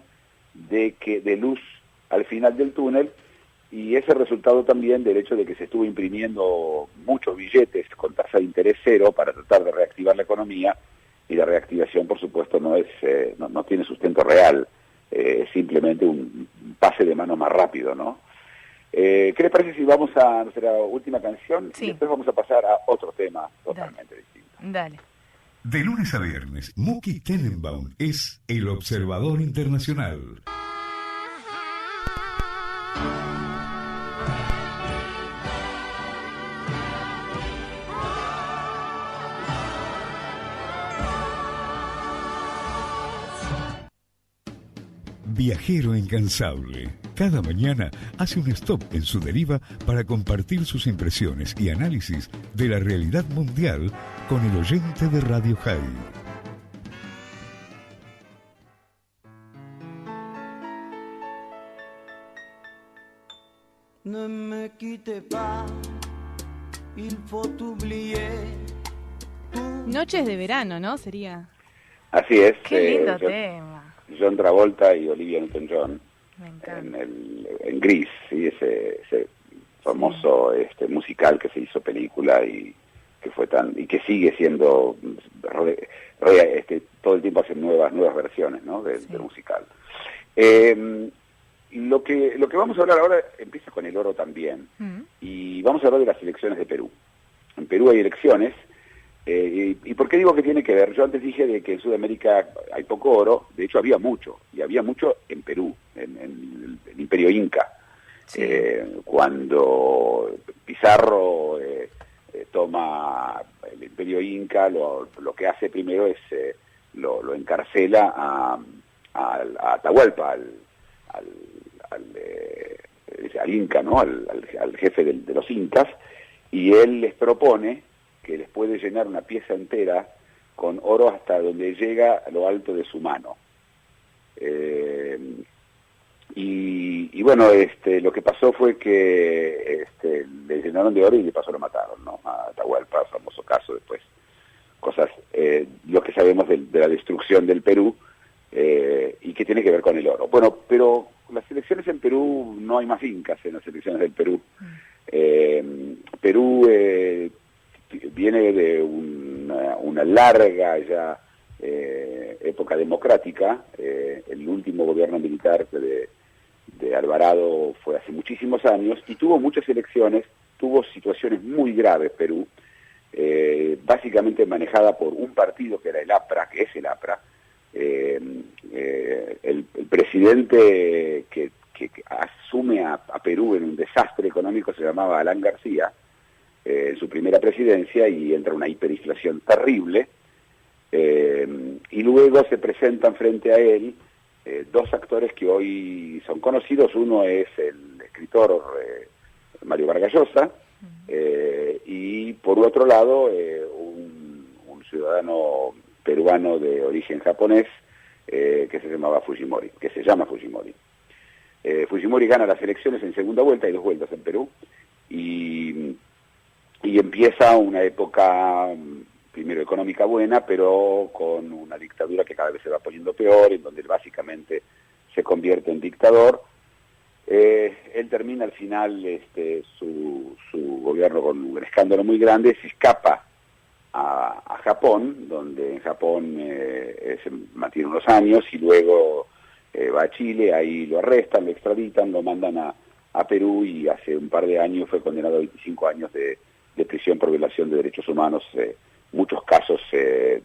de luz al final del túnel, y ese resultado también del hecho de que se estuvo imprimiendo muchos billetes con tasa de interés cero para tratar de reactivar la economía, y la reactivación, por supuesto, no tiene sustento real, simplemente un pase de mano más rápido, ¿no? ¿Qué les parece si vamos a nuestra última canción? Sí. Y después vamos a pasar a otro tema totalmente distinto. Dale. De lunes a viernes, Muki Tenenbaum es el observador internacional. Viajero incansable. Cada mañana hace un stop en su deriva para compartir sus impresiones y análisis de la realidad mundial con el oyente de Radio High. Ne me quitte pas, il faut oublier. Noches de verano, ¿no? Sería. Así es. Qué lindo tema. John Travolta y Olivia Newton-John Me encanta. en Grease, ¿sí? ese famoso musical que se hizo película y que fue y que sigue siendo todo el tiempo hacen nuevas versiones, ¿no? del musical. Lo que vamos a hablar ahora empieza con el oro también, y vamos a hablar de las elecciones de Perú. En Perú hay elecciones, y ¿por qué digo que tiene que ver? Yo antes dije de que en Sudamérica hay poco oro, de hecho había mucho, y había mucho en Perú, en el Imperio Inca. Sí. Cuando Pizarro toma el Imperio Inca, lo que hace primero es lo encarcela a Atahualpa, al Inca, ¿no? al jefe de los incas, y él les propone que les puede llenar una pieza entera con oro hasta donde llega a lo alto de su mano. Y bueno, lo que pasó fue que le llenaron de oro y de paso lo mataron, ¿no? A Atahualpa, famoso caso después. Cosas, lo que sabemos de la destrucción del Perú, y que tiene que ver con el oro. Bueno, pero las elecciones en Perú, no hay más incas en las elecciones del Perú. Perú viene de una larga ya época democrática. El último gobierno militar de Alvarado fue hace muchísimos años y tuvo muchas elecciones, tuvo situaciones muy graves Perú, básicamente manejada por un partido que era el APRA, que es el APRA. El presidente que asume a Perú en un desastre económico se llamaba Alan García, en su primera presidencia, y entra una hiperinflación terrible, y luego se presentan frente a él dos actores que hoy son conocidos. Uno es el escritor Mario Vargas Llosa, y por otro lado un ciudadano peruano de origen japonés que se llama Fujimori. Fujimori gana las elecciones en segunda vuelta, hay 2 vueltas en Perú, y empieza una época primero económica buena, pero con una dictadura que cada vez se va poniendo peor, en donde él básicamente se convierte en dictador. Él termina al final su gobierno con un escándalo muy grande, se escapa a Japón, donde en Japón se mantiene unos años, y luego va a Chile, ahí lo arrestan, lo extraditan, lo mandan a Perú, y hace un par de años fue condenado a 25 años de prisión por violación de derechos humanos, muchos casos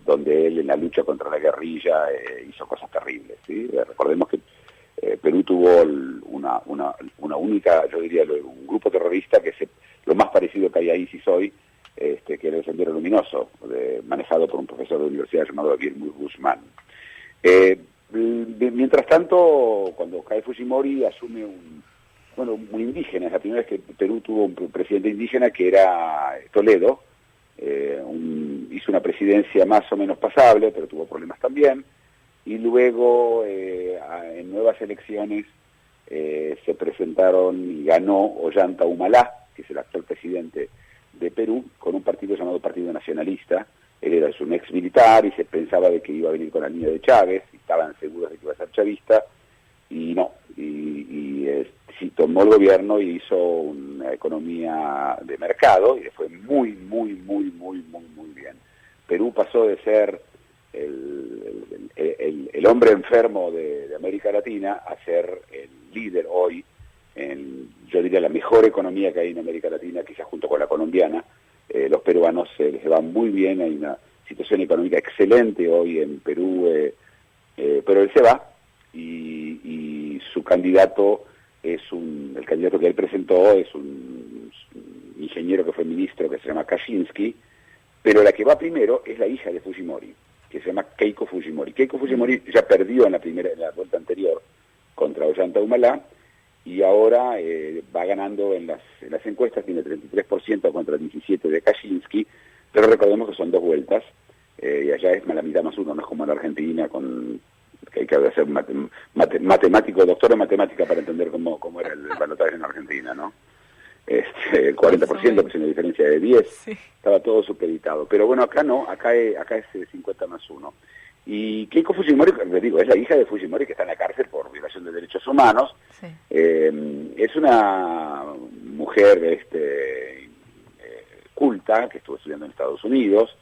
donde él en la lucha contra la guerrilla hizo cosas terribles, ¿sí? Recordemos que Perú tuvo una única, yo diría, un grupo terrorista que es lo más parecido que hay a ISIS hoy, que era el Sendero Luminoso, manejado por un profesor de universidad llamado Guillermo Guzmán. Mientras tanto, cuando cae Fujimori, asume un indígena. Es la primera vez que Perú tuvo un presidente indígena, que era Toledo. Hizo una presidencia más o menos pasable, pero tuvo problemas también. Y luego, en nuevas elecciones, se presentaron y ganó Ollanta Humala, que es el actual presidente de Perú, con un partido llamado Partido Nacionalista. Él era un ex militar y se pensaba de que iba a venir con la línea de Chávez, y estaban seguros de que iba a ser chavista, y no, sí tomó el gobierno y hizo una economía de mercado, y le fue muy bien. Perú pasó de ser el hombre enfermo de América Latina a ser el líder hoy yo diría, la mejor economía que hay en América Latina, quizás junto con la colombiana. Los peruanos les va muy bien, hay una situación económica excelente hoy en Perú, pero él se va, y su candidato el candidato que él presentó es un ingeniero que fue ministro, que se llama Kaczynski, pero la que va primero es la hija de Fujimori, que se llama Keiko Fujimori. Keiko Fujimori ya perdió en la vuelta anterior contra Ollanta Humala, y ahora va ganando en las encuestas, tiene 33% contra 17% de Kaczynski, pero recordemos que son 2 vueltas, y allá es la mitad más 1, no es como en la Argentina, que hay que ser matemático, doctor en matemática para entender cómo era el balotaje en Argentina, ¿no? El 40%, pues una diferencia de 10, sí. Estaba todo supeditado. Pero bueno, acá no, acá es 50 más 1. Y Keiko Fujimori, les digo, es la hija de Fujimori que está en la cárcel por violación de derechos humanos. Sí. Es una mujer culta, que estuvo estudiando en Estados Unidos.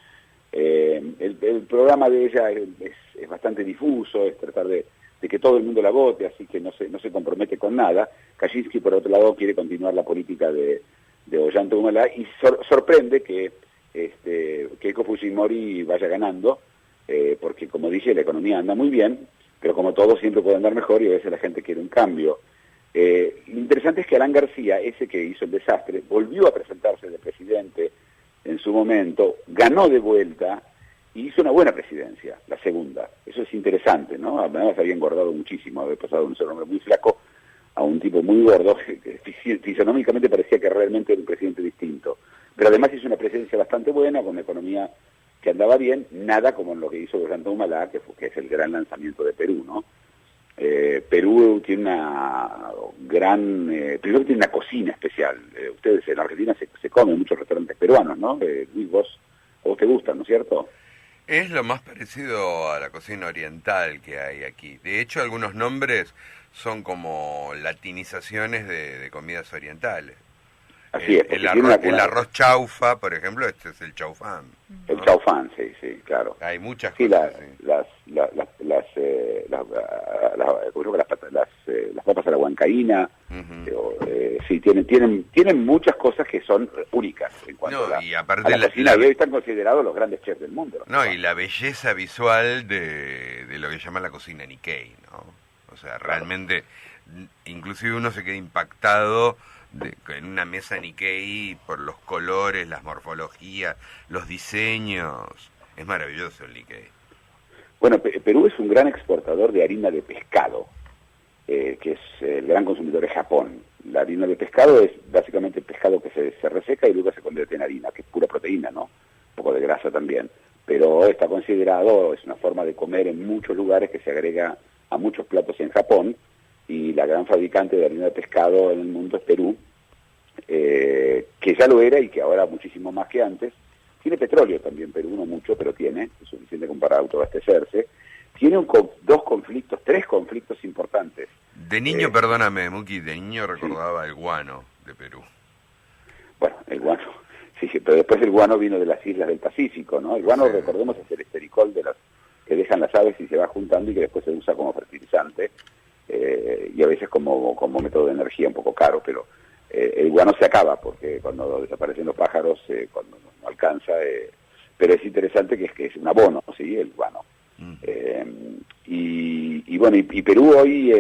El programa de ella es bastante difuso, es tratar de que todo el mundo la vote, así que no se compromete con nada. Kaczynski, por otro lado, quiere continuar la política de Ollanta Humala y sorprende que Keiko Fujimori vaya ganando, porque, como dije, la economía anda muy bien, pero como todo siempre puede andar mejor y a veces la gente quiere un cambio. Lo interesante es que Alan García, ese que hizo el desastre, volvió a presentarse de presidente en su momento, ganó de vuelta y hizo una buena presidencia, la segunda. Eso es interesante, ¿no? Además había engordado muchísimo, había pasado de un ser hombre muy flaco a un tipo muy gordo, que fisonómicamente parecía que realmente era un presidente distinto. Pero además hizo una presidencia bastante buena, con una economía que andaba bien, nada como lo que hizo Ollanta Humala, que es el gran lanzamiento de Perú, ¿no? Perú tiene una gran... primero tiene una cocina especial. Ustedes en Argentina se comen muchos restaurantes peruanos, ¿no? Luis, vos te gustan, ¿no es cierto? Es lo más parecido a la cocina oriental que hay aquí. De hecho, algunos nombres son como latinizaciones de comidas orientales. Así es. El arroz chaufa, por ejemplo, este es el chaufán, ¿no? El chaufán, sí, claro. Hay muchas sí, cosas. Las papas a la huancaína, sí, tienen muchas cosas que son únicas en cuanto a y aparte a la cocina, y hoy están considerados los grandes chefs del mundo. No, y la belleza visual de lo que llama la cocina Nikkei, ¿no? O sea, realmente, inclusive uno se queda impactado en una mesa Nikkei por los colores, las morfologías, los diseños. Es maravilloso el Nikkei. Bueno, Perú es un gran exportador de harina de pescado, que es el gran consumidor de Japón. La harina de pescado es básicamente pescado que se reseca y luego se convierte en harina, que es pura proteína, ¿no? Un poco de grasa también. Pero está considerado, es una forma de comer en muchos lugares que se agrega a muchos platos en Japón, y la gran fabricante de harina de pescado en el mundo es Perú, que ya lo era y que ahora muchísimo más que antes. Tiene petróleo también Perú, no mucho, pero tiene, es suficiente como para autoabastecerse. Tiene tres conflictos importantes. De niño, perdóname, Muki, de niño recordaba el guano de Perú. Bueno, el guano, sí, pero después el guano vino de las islas del Pacífico, ¿no? El guano, recordemos, es el estericol de las que dejan las aves y se va juntando y que después se usa como fertilizante, y a veces como método de energía un poco caro, pero el guano se acaba porque cuando desaparecen los pájaros, cuando no alcanza, pero es interesante que es un abono, ¿sí? El guano. Y bueno, y Perú hoy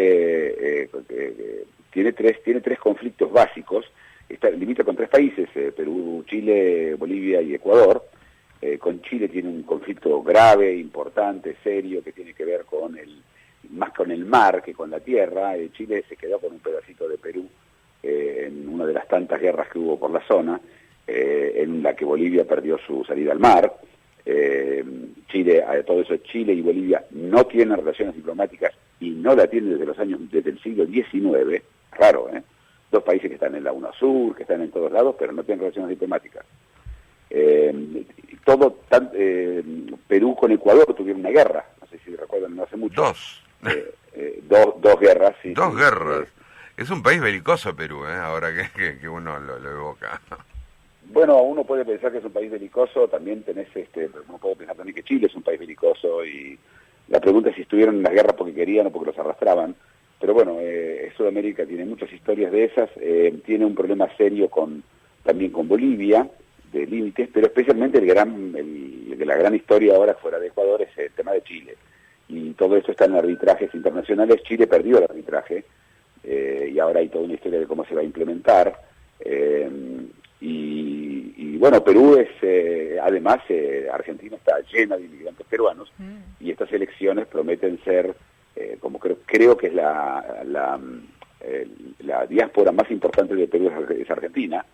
tiene tres conflictos básicos. Limita con tres países, Perú, Chile, Bolivia y Ecuador. Con Chile tiene un conflicto grave, importante, serio, que tiene que ver más con el mar que con la tierra. Chile se quedó con un pedacito de Perú en una de las tantas guerras que hubo por la zona, en la que Bolivia perdió su salida al mar. Todo eso, Chile y Bolivia no tienen relaciones diplomáticas y no la tienen desde el siglo XIX, raro, dos países que están en la UNASUR, que están en todos lados, pero no tienen relaciones diplomáticas. Perú con Ecuador tuvieron una guerra, no sé si recuerdan, no hace mucho. Dos guerras, sí. Dos guerras. Es un país belicoso Perú, ahora que uno lo evoca. Bueno, uno puede pensar que es un país belicoso, también uno puede pensar también que Chile es un país belicoso, y la pregunta es si estuvieron en las guerras porque querían o porque los arrastraban. Pero bueno, Sudamérica tiene muchas historias de esas, tiene un problema serio también con Bolivia, de límites, pero especialmente la gran historia ahora fuera de Ecuador es el tema de Chile. Y todo esto está en arbitrajes internacionales. Chile perdió el arbitraje, y ahora hay toda una historia de cómo se va a implementar. Y bueno, Perú además, Argentina está llena de inmigrantes peruanos, y estas elecciones prometen ser, como creo que es la diáspora más importante de Perú es Argentina,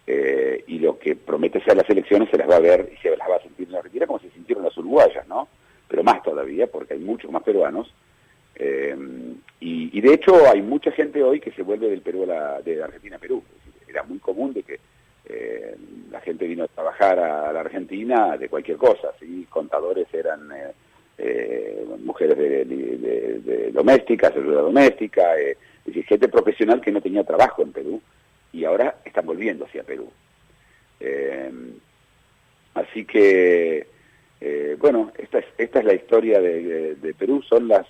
y lo que promete ser las elecciones se las va a ver y se las va a sentir en Argentina como se sintieron las uruguayas, ¿no? Pero más todavía, porque hay muchos más peruanos, y de hecho hay mucha gente hoy que se vuelve de Argentina a Perú. Era muy común de que la gente vino a trabajar a la Argentina de cualquier cosa, ¿sí? Contadores eran mujeres de domésticas, ayuda doméstica, es decir, gente profesional que no tenía trabajo en Perú y ahora están volviendo hacia Perú. Así que, bueno, esta es la historia de Perú. Son las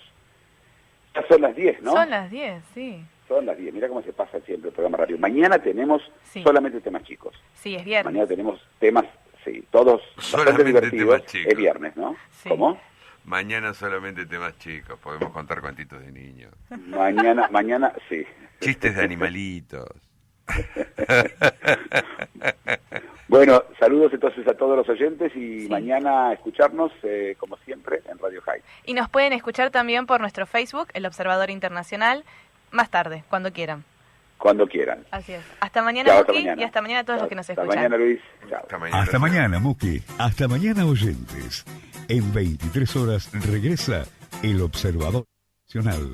10, ¿no? Son las 10, sí. Son las 10. Mira cómo se pasa siempre el programa radio. Mañana tenemos solamente temas chicos. Sí, es viernes. Mañana tenemos temas, sí, todos bastante divertidos. Es viernes, ¿no? Sí. ¿Cómo? Mañana solamente temas chicos. Podemos contar cuentitos de niños. Mañana, sí. Chistes de animalitos. Bueno, saludos entonces a todos los oyentes y mañana escucharnos, como siempre, en Radio High. Y nos pueden escuchar también por nuestro Facebook, El Observador Internacional, más tarde, cuando quieran. Cuando quieran. Así es. Hasta mañana, Chao, Muki, y hasta mañana a todos los que nos escuchan. Hasta mañana, Luis. Chao. Hasta mañana, Muki. Hasta mañana, oyentes. En 23 horas regresa El Observador Nacional.